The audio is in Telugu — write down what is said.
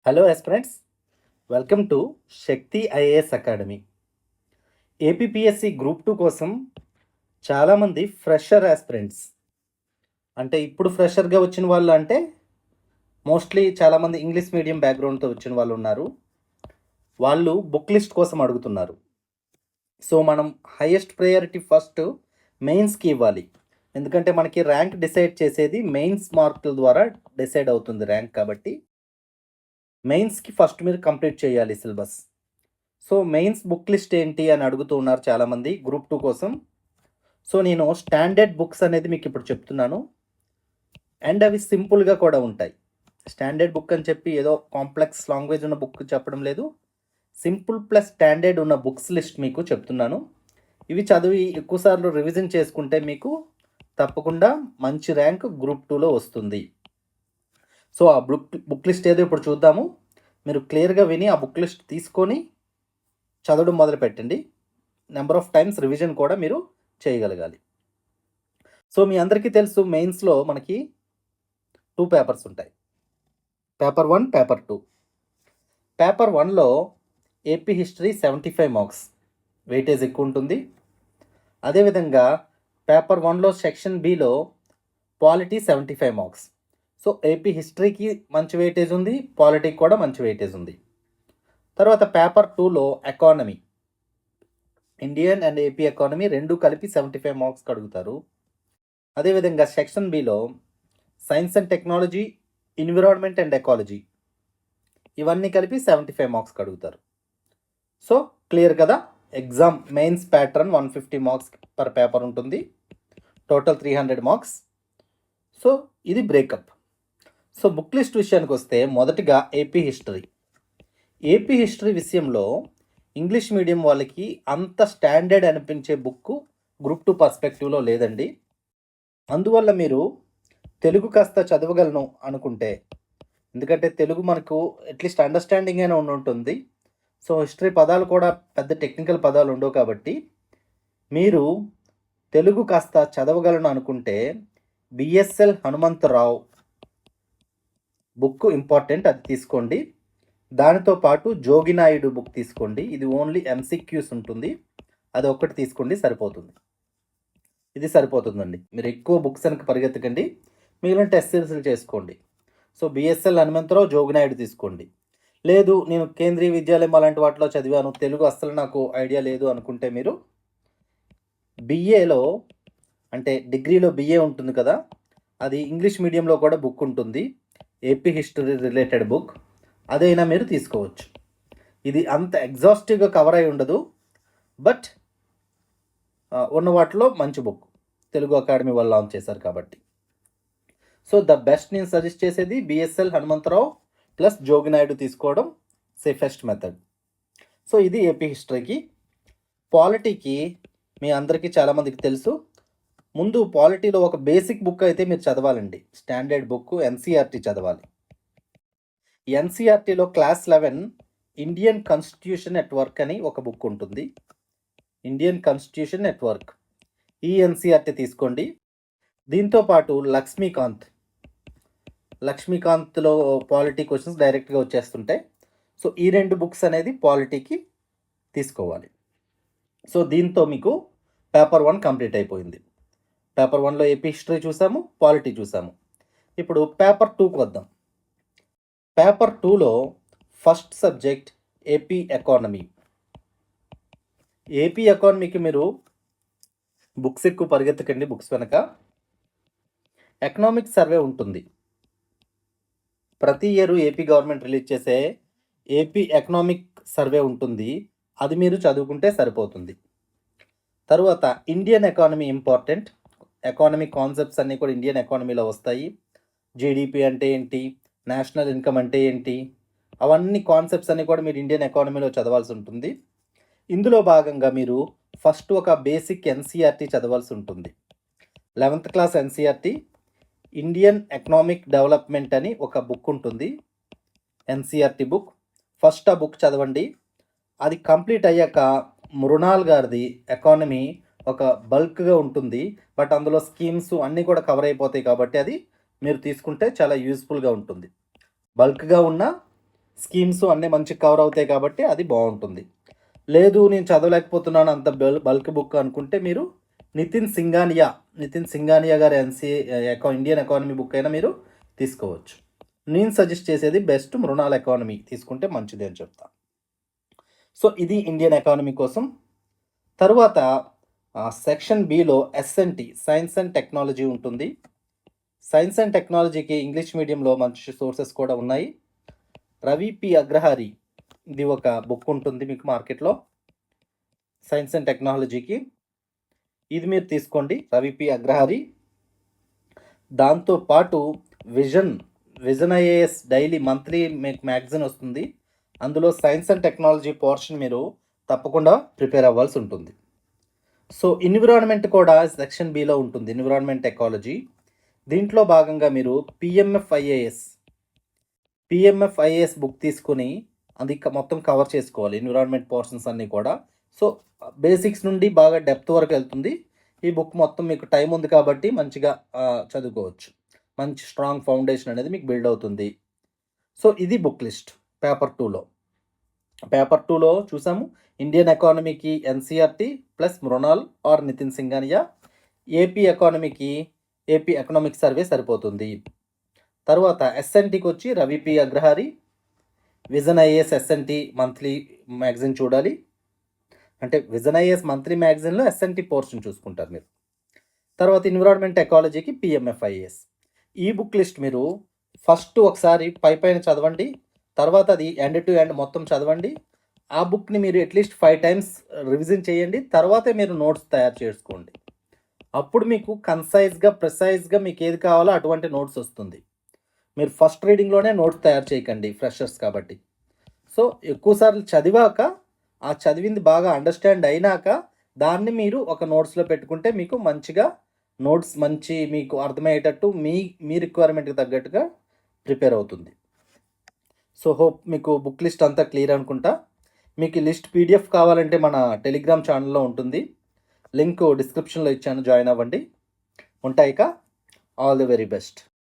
Hello aspirants, welcome to Shakti IAS academy. APPSC group 2 కోసం చాలామంది ఫ్రెషర్ ఆస్పిరెంట్స్, అంటే ఇప్పుడు ఫ్రెషర్గా వచ్చిన వాళ్ళు అంటే మోస్ట్లీ చాలామంది ఇంగ్లీష్ మీడియం బ్యాక్గ్రౌండ్తో వచ్చిన వాళ్ళు ఉన్నారు. వాళ్ళు బుక్ లిస్ట్ కోసం అడుగుతున్నారు. సో మనం హైయెస్ట్ ప్రయారిటీ ఫస్ట్ మెయిన్స్కి ఇవ్వాలి. ఎందుకంటే మనకి ర్యాంక్ డిసైడ్ చేసేది మెయిన్స్ మార్కుల ద్వారా డిసైడ్ అవుతుంది ర్యాంక్. కాబట్టి మెయిన్స్కి ఫస్ట్ మీరు కంప్లీట్ చేయాలి syllabus. So mains book list ఏంటి అని అడుగుతూ ఉన్నారు చాలామంది గ్రూప్ 2 కోసం. సో నేను స్టాండర్డ్ బుక్స్ అనేది మీకు ఇప్పుడు చెప్తున్నాను, అండ్ అవి సింపుల్గా కూడా ఉంటాయి. స్టాండర్డ్ బుక్ అని చెప్పి ఏదో కాంప్లెక్స్ లాంగ్వేజ్ ఉన్న బుక్ చెప్పడం లేదు, సింపుల్ ప్లస్ స్టాండర్డ్ ఉన్న బుక్స్ లిస్ట్ మీకు చెప్తున్నాను. ఇవి చదివి ఎక్కువసార్లు రివిజన్ చేసుకుంటే మీకు తప్పకుండా మంచి ర్యాంక్ గ్రూప్ 2లో వస్తుంది. సో ఆ బుక్ లిస్ట్ ఏదో ఇప్పుడు చూద్దాము. మీరు క్లియర్గా విని ఆ బుక్ లిస్ట్ తీసుకొని చదవడం మొదలు పెట్టండి. నెంబర్ ఆఫ్ టైమ్స్ రివిజన్ కూడా మీరు చేయగలగాలి. సో మీ అందరికీ తెలుసు, మెయిన్స్లో మనకి 2 పేపర్స్ ఉంటాయి, పేపర్ 1, పేపర్ 2. పేపర్ 1లో ఏపీ హిస్టరీ 75 మార్క్స్ వెయిటేజ్ ఎక్కువ ఉంటుంది. అదేవిధంగా పేపర్ 1లో సెక్షన్ బిలో పాలిటీ 75 మార్క్స్. సో ఏపీ హిస్టరీకి మంచి వెయిటేజ్ ఉంది, పాలిటీకి కూడా మంచి వెయిటేజ్ ఉంది. తర్వాత పేపర్ 2లో economy, Indian and AP economy రెండు కలిపి 75 మార్క్స్కి అడుగుతారు. అదేవిధంగా section below science and technology, environment and ecology ఇవన్నీ కలిపి 75 మార్క్స్కి అడుగుతారు. సో క్లియర్ కదా. Exam mains pattern 150 marks per paper ఉంటుంది, టోటల్ 300 మార్క్స్. సో ఇది బ్రేకప్. సో బుక్ లిస్ట్ విషయానికి వస్తే మొదటిగా ఏపీ హిస్టరీ. ఏపీ హిస్టరీ విషయంలో ఇంగ్లీష్ మీడియం వాళ్ళకి అంత స్టాండర్డ్ అనిపించే బుక్ గ్రూప్ 2 పర్స్పెక్టివ్లో లేదండి. అందువల్ల మీరు తెలుగు కాస్త చదవగలను అనుకుంటే, ఎందుకంటే తెలుగు మనకు అట్లీస్ట్ అండర్స్టాండింగ్ అయినా ఉంటుంది. సో హిస్టరీ పదాలు కూడా పెద్ద టెక్నికల్ పదాలు ఉండవు. కాబట్టి మీరు తెలుగు కాస్త చదవగలను అనుకుంటే బిఎస్ఎల్ హనుమంతరావు బుక్ ఇంపార్టెంట్, అది తీసుకోండి. దానితో పాటు జోగినాయుడు బుక్ తీసుకోండి, ఇది ఓన్లీ ఎంసీక్యూస్ ఉంటుంది, అది ఒక్కటి తీసుకోండి సరిపోతుంది. ఇది సరిపోతుందండి. మీరు ఎక్కువ బుక్స్ వెనక పరిగెత్తకండి, మిగిలిన టెస్ట్ సిరీస్లు చేసుకోండి. సో బిఎస్ఎల్ హనుమంతరావు, జోగినాయుడు తీసుకోండి. లేదు నేను కేంద్రీయ విద్యాలయం అలాంటి వాటిలో చదివాను, తెలుగు అస్సలు నాకు ఐడియా లేదు అనుకుంటే మీరు బిఏలో, అంటే డిగ్రీలో బిఏ ఉంటుంది కదా, అది ఇంగ్లీష్ మీడియంలో కూడా బుక్ ఉంటుంది, ఏపీ హిస్టరీ రిలేటెడ్ బుక్, అదైనా మీరు తీసుకోవచ్చు. ఇది అంత ఎగ్జాస్టివ్గా కవర్ అయి ఉండదు, బట్ ఉన్న వాటిలో మంచి బుక్, తెలుగు అకాడమీ వాళ్ళు లాంచ్ చేశారు కాబట్టి. సో ద బెస్ట్ నేను సజెస్ట్ చేసేది బిఎస్ఎల్ హనుమంతరావు ప్లస్ జోగినాయుడు తీసుకోవడం సేఫెస్ట్ మెథడ్. సో ఇది ఏపీ హిస్టరీకి. పాలిటీకి మీ అందరికీ చాలామందికి తెలుసు, ముందు పాలిటీలో ఒక బేసిక్ బుక్ అయితే మీరు చదవాలండి, స్టాండర్డ్ బుక్ ఎన్సీఆర్టీ చదవాలి. ఎన్సీఆర్టీలో class 11 Indian constitution at work అని ఒక బుక్ ఉంటుంది, ఇండియన్ కాన్స్టిట్యూషన్ ఎట్ వర్క్, ఈ ఎన్సీఆర్టీ తీసుకోండి. దీంతో పాటు లక్ష్మీకాంత్లో పాలిటీ క్వశ్చన్స్ డైరెక్ట్గా వచ్చేస్తుంటాయి. సో ఈ 2 బుక్స్ అనేది పాలిటీకి తీసుకోవాలి. సో దీంతో మీకు పేపర్ 1 కంప్లీట్ అయిపోయింది. పేపర్ 1లో ఏపీ హిస్టరీ చూసాము, పాలిటీ చూసాము. ఇప్పుడు పేపర్ 2కి వద్దాం. పేపర్ 2లో first subject AP economy. AP ఎకానమీకి మీరు బుక్స్ ఎక్కువ పరిగెత్తకండి, బుక్స్ వెనక ఎకనామిక్ సర్వే ఉంటుంది. ప్రతి ఇయర్ ఏపీ గవర్నమెంట్ రిలీజ్ చేసే ఏపీ ఎకనామిక్ సర్వే ఉంటుంది, అది మీరు చదువుకుంటే సరిపోతుంది. తరువాత Indian economy important, economic concepts అన్నీ కూడా ఇండియన్ ఎకానమీలో వస్తాయి. జీడిపి అంటే ఏంటి, నేషనల్ ఇన్కమ్ అంటే ఏంటి, అవన్నీ కాన్సెప్ట్స్ అన్నీ కూడా మీరు ఇండియన్ ఎకానమీలో చదవాల్సి ఉంటుంది. ఇందులో భాగంగా మీరు ఫస్ట్ ఒక బేసిక్ ఎన్సీఆర్టీ చదవాల్సి ఉంటుంది. 11th class NCERT Indian economic development అని ఒక బుక్ ఉంటుంది, ఎన్సీఆర్టీ బుక్. ఫస్ట్ ఆ బుక్ చదవండి. అది కంప్లీట్ అయ్యాక మృణాల్ గారిది ఎకానమీ ఒక బల్క్గా ఉంటుంది, బట్ అందులో స్కీమ్స్ అన్నీ కూడా కవర్ అయిపోతాయి. కాబట్టి అది మీరు తీసుకుంటే చాలా యూస్ఫుల్గా ఉంటుంది. బల్క్గా ఉన్న స్కీమ్స్ అన్నీ మంచిగా కవర్ అవుతాయి కాబట్టి అది బాగుంటుంది. లేదు నేను చదవలేకపోతున్నాను అంత బల్క్ బుక్ అనుకుంటే మీరు నితిన్ సింఘానియా గారి ఇండియన్ ఎకానమీ బుక్ అయినా మీరు తీసుకోవచ్చు. నేను సజెస్ట్ చేసేది బెస్ట్ మృణాల్ ఎకానమీ తీసుకుంటే మంచిది అని చెప్తాను. సో ఇది ఇండియన్ ఎకానమీ కోసం. తరువాత section below SNT science and technology ఉంటుంది. సైన్స్ అండ్ టెక్నాలజీకి ఇంగ్లీష్ మీడియంలో మంచి సోర్సెస్ కూడా ఉన్నాయి. రవి పి అగ్రహారి ఇది ఒక బుక్ ఉంటుంది మీకు మార్కెట్లో సైన్స్ అండ్ టెక్నాలజీకి, ఇది మీరు తీసుకోండి రవి పి అగ్రహారి. దాంతోపాటు విజన్ ఐఏఎస్ డైలీ మంత్లీ మీకు మ్యాగజైన్ వస్తుంది. అందులో సైన్స్ అండ్ టెక్నాలజీ పోర్షన్ మీరు తప్పకుండా ప్రిపేర్ అవ్వాల్సి ఉంటుంది. సో ఎన్విరాన్మెంట్ కూడా సెక్షన్ బిలో ఉంటుంది, ఎన్విరాన్మెంట్ ఎకాలజీ. దీంట్లో భాగంగా మీరు పిఎంఎఫ్ఐఏఎస్ బుక్ తీసుకొని అది మొత్తం కవర్ చేసుకోవాలి, ఎన్విరాన్మెంట్ పోర్షన్స్ అన్నీ కూడా. సో బేసిక్స్ నుండి బాగా డెప్త్ వరకు వెళ్తుంది ఈ బుక్ మొత్తం. మీకు టైం ఉంది కాబట్టి మంచిగా చదువుకోవచ్చు, మంచి స్ట్రాంగ్ ఫౌండేషన్ అనేది మీకు బిల్డ్ అవుతుంది. సో ఇది బుక్ లిస్ట్ పేపర్ 2లో చూసాము. ఇండియన్ ఎకానమీకి NCERT plus Mrunal R Nitin Singhania, AP ఎకానమీకి ఏపీ ఎకనామిక్ సర్వే సరిపోతుంది. తర్వాత ఎస్ఎన్టీకి వచ్చి Ravi P Agrahari, Vision IAS SNT monthly magazine చూడాలి. అంటే విజన్ ఐఏఎస్ మంత్లీ మ్యాగజైన్లో ఎస్ఎన్టీ పోర్షన్ చూసుకుంటారు మీరు. తర్వాత ఎన్విరాన్మెంట్ ఎకాలజీకి పిఎంఎఫ్ఐఏఎస్. ఈ బుక్ లిస్ట్ మీరు ఫస్ట్ ఒకసారి పైన చదవండి, తర్వాత అది ఎండ్ టు ఎండ్ మొత్తం చదవండి. ఆ బుక్ని మీరు అట్లీస్ట్ 5 times రివిజన్ చేయండి. తర్వాతే మీరు నోట్స్ తయారు చేసుకోండి. అప్పుడు మీకు ప్రిసైజ్గా మీకు ఏది కావాలో అటువంటి నోట్స్ వస్తుంది. మీరు ఫస్ట్ రీడింగ్లోనే నోట్స్ తయారు చేయకండి, ఫ్రెషర్స్ కాబట్టి. సో ఎక్కువసార్లు చదివాక ఆ చదివింది బాగా అండర్స్టాండ్ అయినాక దాన్ని మీరు ఒక నోట్స్లో పెట్టుకుంటే మీకు మంచిగా నోట్స్ మీకు అర్థమయ్యేటట్టు మీ రిక్వైర్మెంట్కి తగ్గట్టుగా ప్రిపేర్ అవుతుంది. సో హోప్ మీకు బుక్ లిస్ట్ అంతా క్లియర్ అనుకుంటా. మీకు ఈ లిస్ట్ పీడిఎఫ్ కావాలంటే మన టెలిగ్రామ్ ఛానల్లో ఉంటుంది, లింక్ డిస్క్రిప్షన్లో ఇచ్చాను, జాయిన్ అవ్వండి. ఉంటాయిక ఆల్ ది వెరీ బెస్ట్.